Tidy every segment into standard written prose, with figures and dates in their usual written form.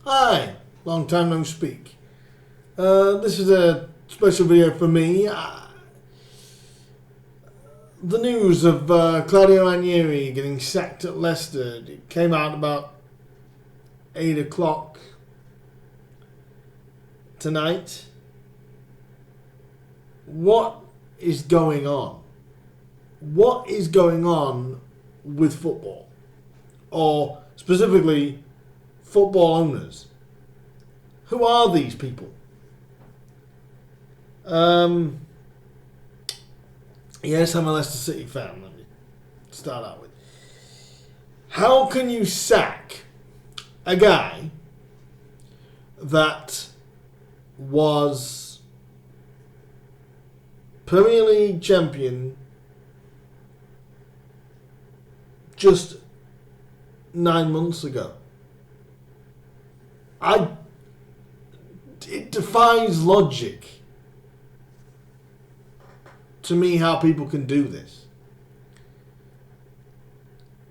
Hi, long time no speak. This is a special video for me. The news of Claudio Ranieri getting sacked at Leicester, it came out about 8 o'clock tonight. What is going on? What is going on with football? Or specifically, football owners? Who are these people? Yes, I'm a Leicester City fan. Let me start out with. How can you sack a guy that was Premier League champion just 9 months ago? It defies logic to me how people can do this.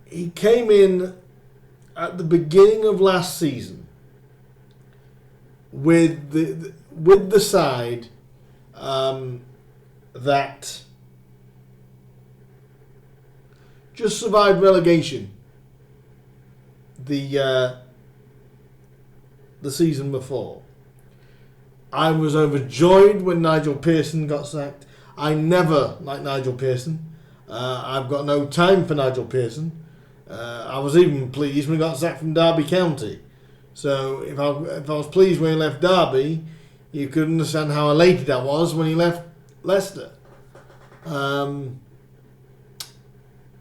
He came in at the beginning of last season with the side that just survived relegation the season before. I was overjoyed when Nigel Pearson got sacked. I never liked Nigel Pearson. I've got no time for Nigel Pearson. I was even pleased when he got sacked from Derby County. So if I was pleased when he left Derby, you could understand how elated I was when he left Leicester.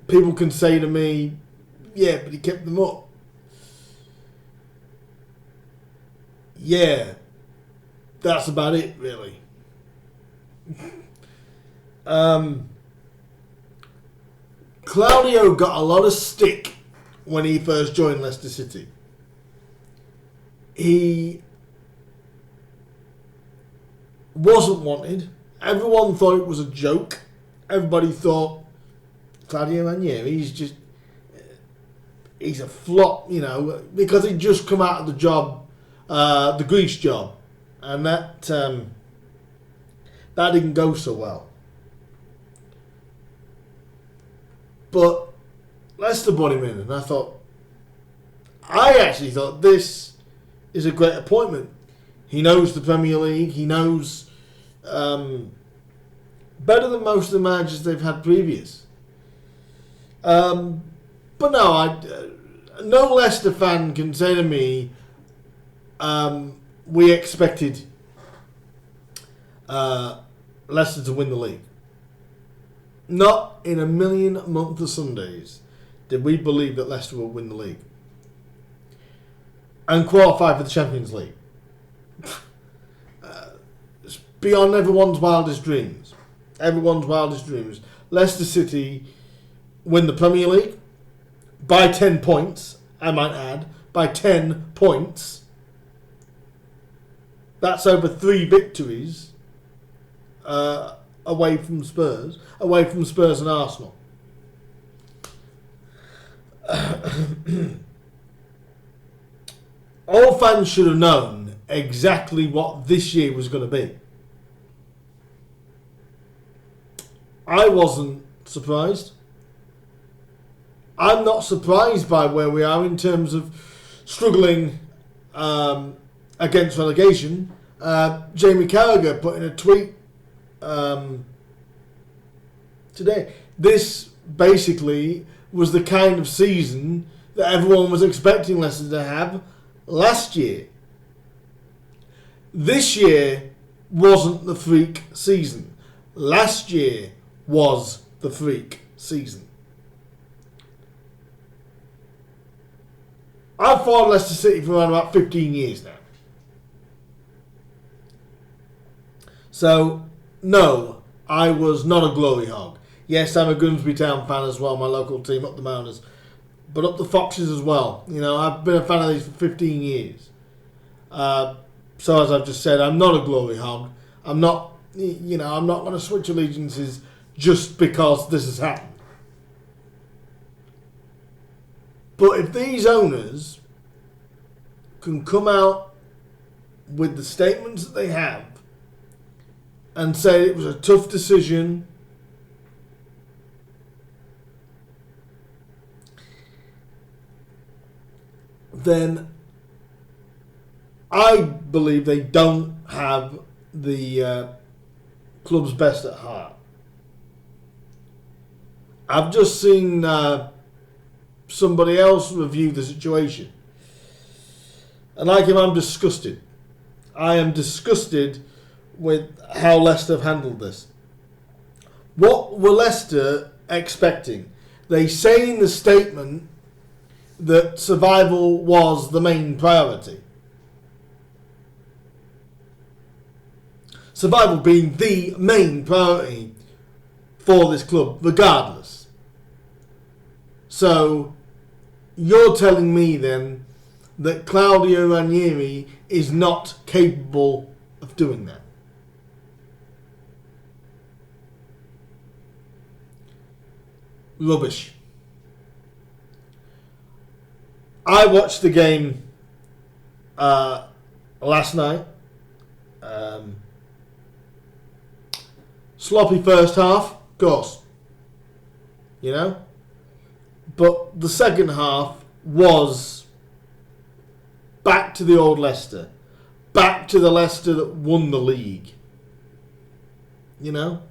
People can say to me, yeah, but he kept them up. Yeah, that's about it, really. Claudio got a lot of stick when he first joined Leicester City. He wasn't wanted. Everyone thought it was a joke. Everybody thought Claudio Ranieri, he's a flop, because he'd just come out of the job, the Greece job, and that didn't go so well. But Leicester brought him in, and I actually thought this is a great appointment. He knows the Premier League. He knows better than most of the managers they've had previous. But no, no Leicester fan can say to me, we expected Leicester to win the league. Not in a million months of Sundays did we believe that Leicester would win the league and qualify for the Champions League. It's beyond everyone's wildest dreams. Everyone's wildest dreams. Leicester City win the Premier League by 10 points, I might add, by 10 points. That's over 3 victories away from Spurs and Arsenal. All fans should have known exactly what this year was going to be. I wasn't surprised. I'm not surprised by where we are in terms of struggling against relegation. Jamie Carragher put in a tweet today. This basically was the kind of season that everyone was expecting Leicester to have last year. This year wasn't the freak season. Last year was the freak season. I've followed Leicester City for around about 15 years now. So, no, I was not a glory hog. Yes, I'm a Grimsby Town fan as well, my local team, up the Mountains. But up the Foxes as well. I've been a fan of these for 15 years. So as I've just said, I'm not a glory hog. I'm not going to switch allegiances just because this has happened. But if these owners can come out with the statements that they have and say it was a tough decision, then I believe they don't have the club's best at heart. I've just seen somebody else review the situation, and like him, I'm disgusted. I am disgusted with how Leicester have handled this. What were Leicester expecting? They say in the statement that survival was the main priority. Survival being the main priority for this club, regardless. So, you're telling me then that Claudio Ranieri is not capable of doing that? Rubbish. I watched the game last night. Sloppy first half, of course. You know? But the second half was back to the old Leicester. Back to the Leicester that won the league. You know?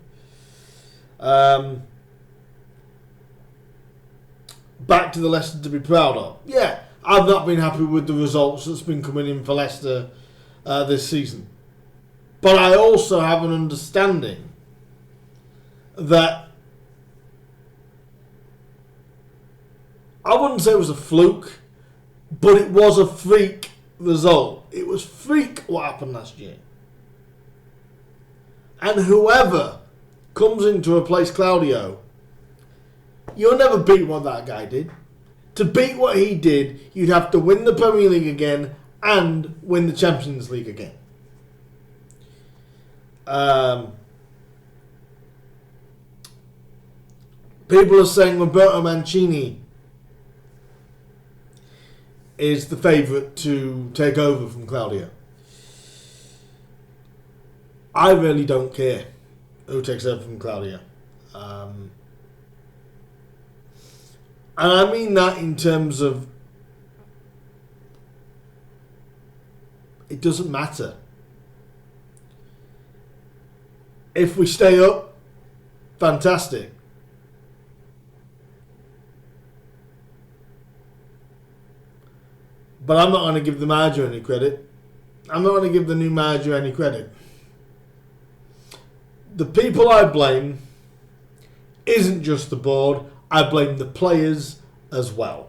Back to the Leicester to be proud of. Yeah, I've not been happy with the results that's been coming in for Leicester this season. But I also have an understanding that I wouldn't say it was a fluke, but it was a freak result. It was freak what happened last year. And whoever comes in to replace Claudio, you'll never beat what that guy did. To beat what he did, you'd have to win the Premier League again and win the Champions League again. People are saying Roberto Mancini is the favourite to take over from Claudio. I really don't care who takes over from Claudio. And I mean that in terms of it doesn't matter. If we stay up, fantastic. But I'm not going to give the manager any credit. I'm not going to give the new manager any credit. The people I blame isn't just the board. I blame the players as well.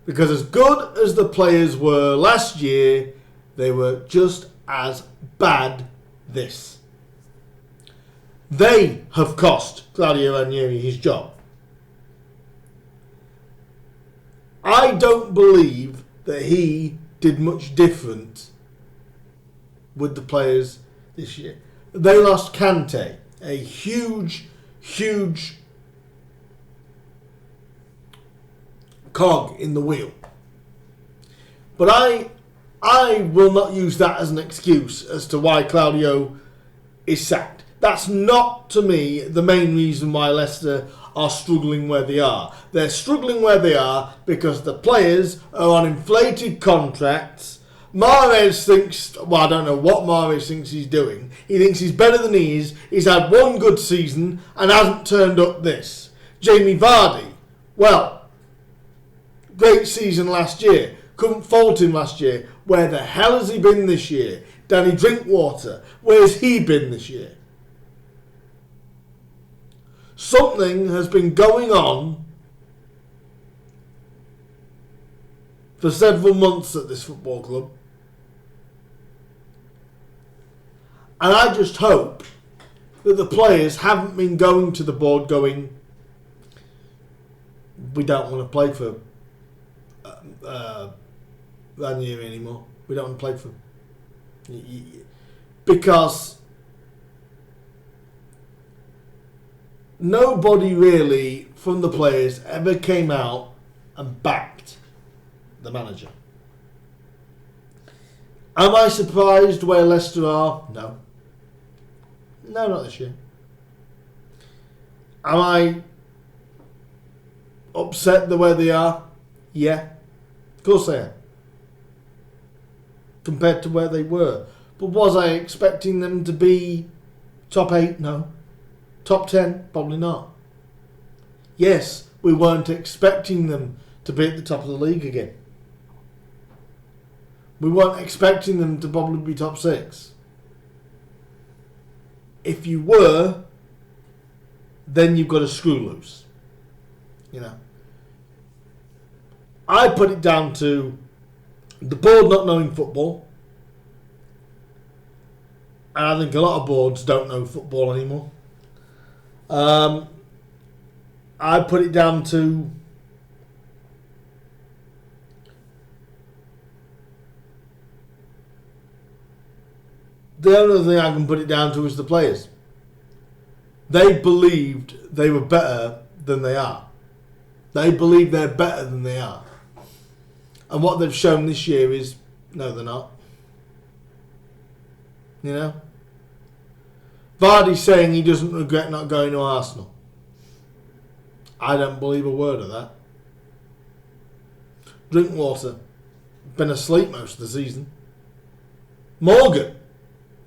Because as good as the players were last year, they were just as bad this. They have cost Claudio Ranieri his job. I don't believe that he did much different with the players this year. They lost Kante, a huge cog in the wheel. But I will not use that as an excuse as to why Claudio is sacked. That's not, to me, the main reason why Leicester are struggling where they are. They're struggling where they are because the players are on inflated contracts. Mahrez thinks, well, I don't know what Mahrez thinks he's doing. He thinks he's better than he is. He's had one good season and hasn't turned up this. Jamie Vardy, well, great season last year. Couldn't fault him last year. Where the hell has he been this year? Danny Drinkwater, where's he been this year? Something has been going on for several months at this football club. And I just hope that the players haven't been going to the board going, we don't want to play for Ranieri anymore. We don't want to play for him. Because nobody really from the players ever came out and backed the manager. Am I surprised where Leicester are? No. No, not this year. Am I upset the way they are? Yeah. Of course I am. Compared to where they were. But was I expecting them to be top 8? No. Top 10? Probably not. Yes, we weren't expecting them to be at the top of the league again. We weren't expecting them to probably be top 6. If you were, then you've got a screw loose. You know. I put it down to the board not knowing football. And I think a lot of boards don't know football anymore. I put it down to the only thing I can put it down to is the players. They believed they were better than they are. They believe they're better than they are. And what they've shown this year is, no, they're not. You know? Vardy's saying he doesn't regret not going to Arsenal. I don't believe a word of that. Drinkwater, been asleep most of the season. Morgan,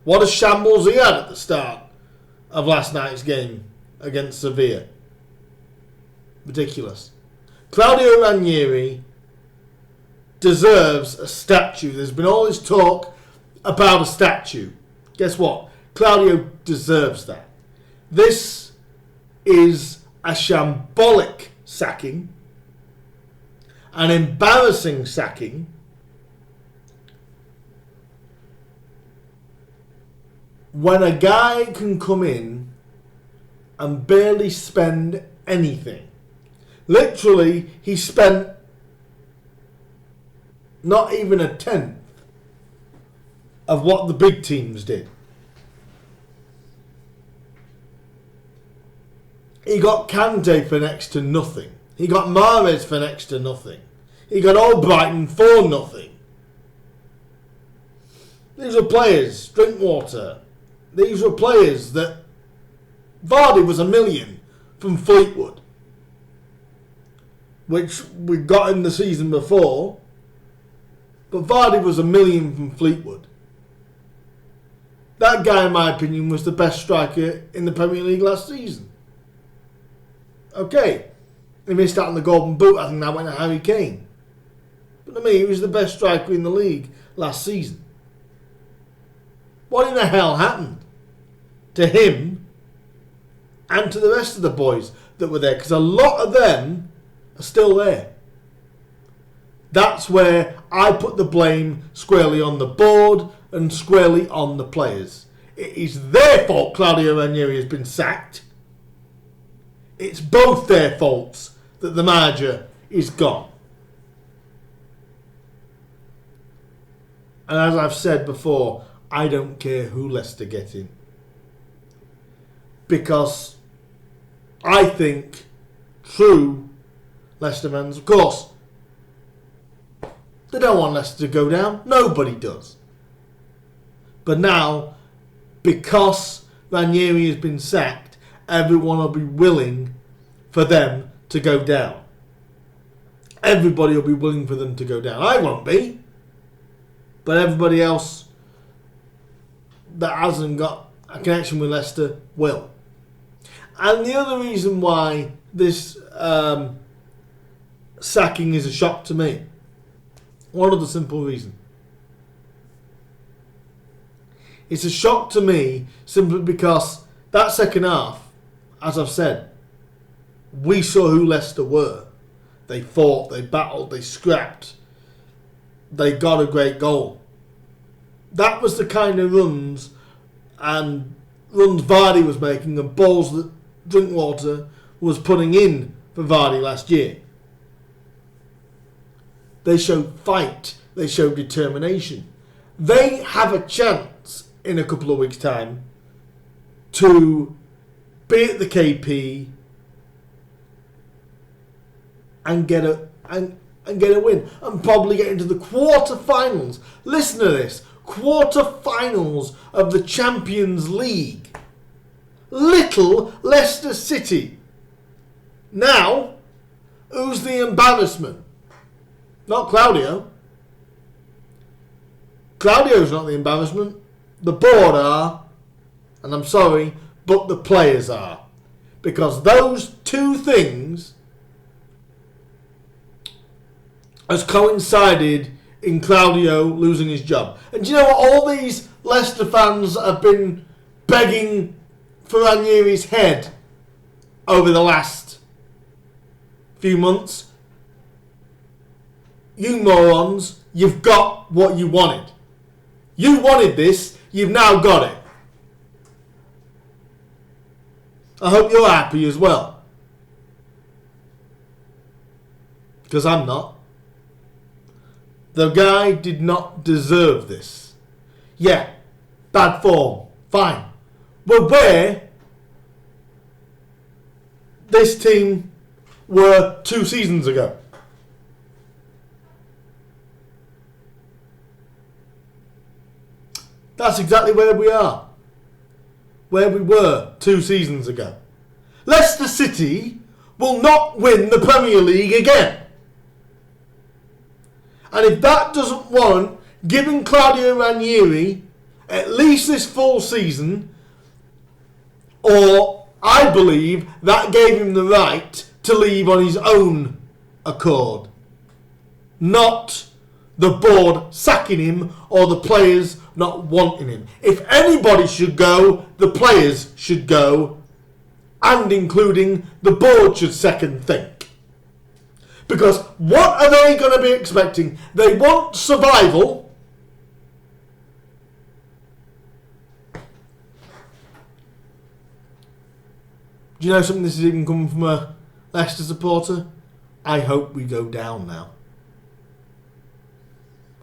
what a shambles he had at the start of last night's game against Sevilla. Ridiculous. Claudio Ranieri deserves a statue. There's been all this talk about a statue. Guess what? Claudio deserves that. This is a shambolic sacking, an embarrassing sacking. When a guy can come in and barely spend anything. Literally, he spent not even a tenth of what the big teams did. He got Kante for next to nothing. He got Mahrez for next to nothing. He got Albrighton for nothing. These were players, Drinkwater. These were players that Vardy was $1 million from Fleetwood, which we got in the season before. But Vardy was $1 million from Fleetwood. That guy, in my opinion, was the best striker in the Premier League last season. Okay, he missed out on the Golden Boot. I think that went to Harry Kane. But to me, he was the best striker in the league last season. What in the hell happened to him and to the rest of the boys that were there? Because a lot of them are still there. That's where I put the blame squarely on the board and squarely on the players. It is their fault Claudio Ranieri has been sacked. It's both their faults that the manager is gone. And as I've said before, I don't care who Leicester get in. Because I think true Leicester fans, of course, they don't want Leicester to go down. Nobody does. But now, because Ranieri has been sacked, everyone will be willing for them to go down. Everybody will be willing for them to go down. I won't be. But everybody else that hasn't got a connection with Leicester will. And the other reason why this sacking is a shock to me, one other simple reason. It's a shock to me simply because that second half, as I've said, we saw who Leicester were. They fought, they battled, they scrapped. They got a great goal. That was the kind of runs Vardy was making and balls that Drinkwater was putting in for Vardy last year. They showed fight. They showed determination. They have a chance in a couple of weeks' time to be at the KP and get a win and probably get into the quarterfinals. Listen to this. quarter-finals of the Champions League. Little Leicester City. Now, who's the embarrassment? Not Claudio. Claudio's not the embarrassment. The board are, and I'm sorry, but the players are. Because those two things has coincided in Claudio losing his job. And do you know what? All these Leicester fans have been begging for Ranieri's head over the last few months. You morons, you've got what you wanted. You wanted this, you've now got it. I hope you're happy as well. Because I'm not. The guy did not deserve this. Yeah, bad form, fine. But where this team were 2 seasons ago. That's exactly where we are. Where we were 2 seasons ago. Leicester City will not win the Premier League again. And if that doesn't warrant giving Claudio Ranieri at least this full season, or I believe that gave him the right to leave on his own accord. Not the board sacking him or the players not wanting him. If anybody should go, the players should go, and including the board should second think. Because what are they going to be expecting? They want survival. Do you know something? This is even coming from a Leicester supporter. I hope we go down now.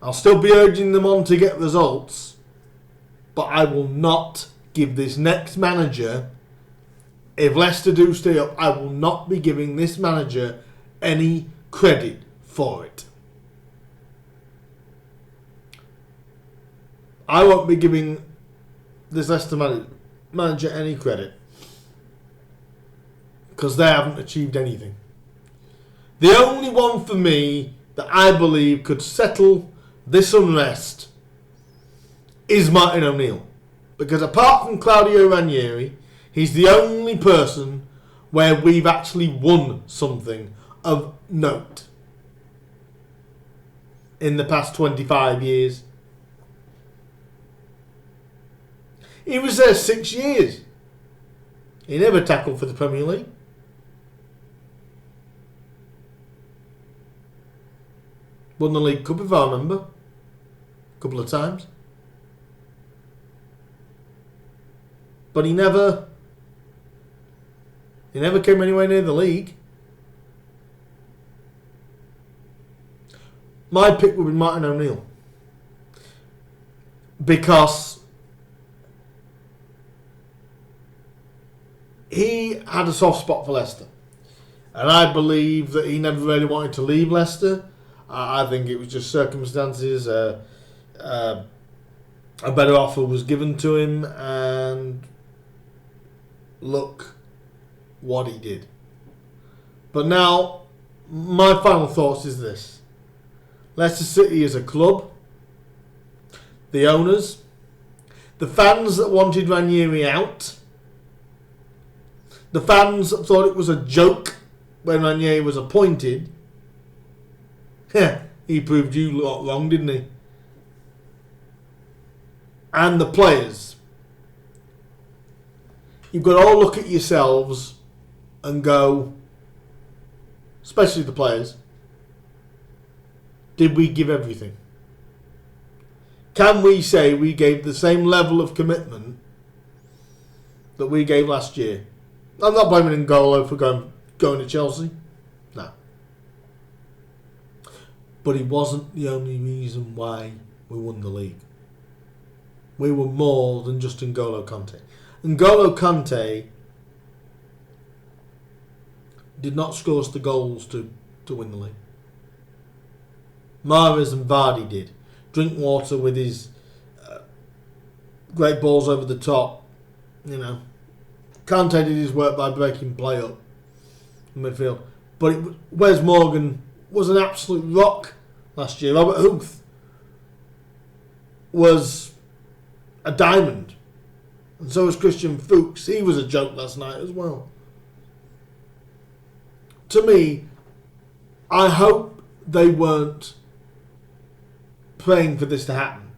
I'll still be urging them on to get results, but I will not give this next manager, if Leicester do stay up, I will not be giving this manager any credit for it. I won't be giving this Leicester manager any credit because they haven't achieved anything. The only one for me that I believe could settle this unrest is Martin O'Neill. Because apart from Claudio Ranieri, he's the only person where we've actually won something of note in the past 25 years. He was there 6 years. He never tackled for the Premier League. Won the League Cup, if I remember. A couple of times. But he never came anywhere near the league. My pick would be Martin O'Neill. Because he had a soft spot for Leicester. And I believe that he never really wanted to leave Leicester. I think it was just circumstances. A better offer was given to him, and look what he did. But now, my final thoughts is this. Leicester City is a club. The owners. The fans that wanted Ranieri out. The fans that thought it was a joke when Ranieri was appointed. He proved you lot wrong, didn't he? And the players. You've got to all look at yourselves and go, especially the players, did we give everything? Can we say we gave the same level of commitment that we gave last year? I'm not blaming N'Golo for going to Chelsea. No. But he wasn't the only reason why we won the league. We were more than just N'Golo Kante. N'Golo Kante did not score us the goals to win the league. Mahrez and Vardy did. Drinkwater with his great balls over the top. You know, Kante did his work by breaking play up in midfield. But Wes Morgan was an absolute rock last year. Robert Huth was a diamond. And so was Christian Fuchs. He was a joke last night as well. To me, I hope they weren't praying for this to happen.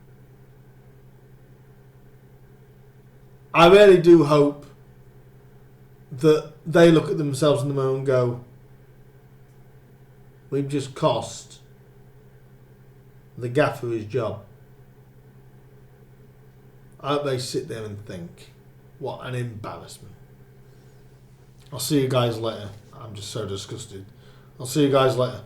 I really do hope that they look at themselves in the mirror and go, we've just cost the gaffer his job. I hope they sit there and think, what an embarrassment. I'll see you guys later. I'm just so disgusted. I'll see you guys later.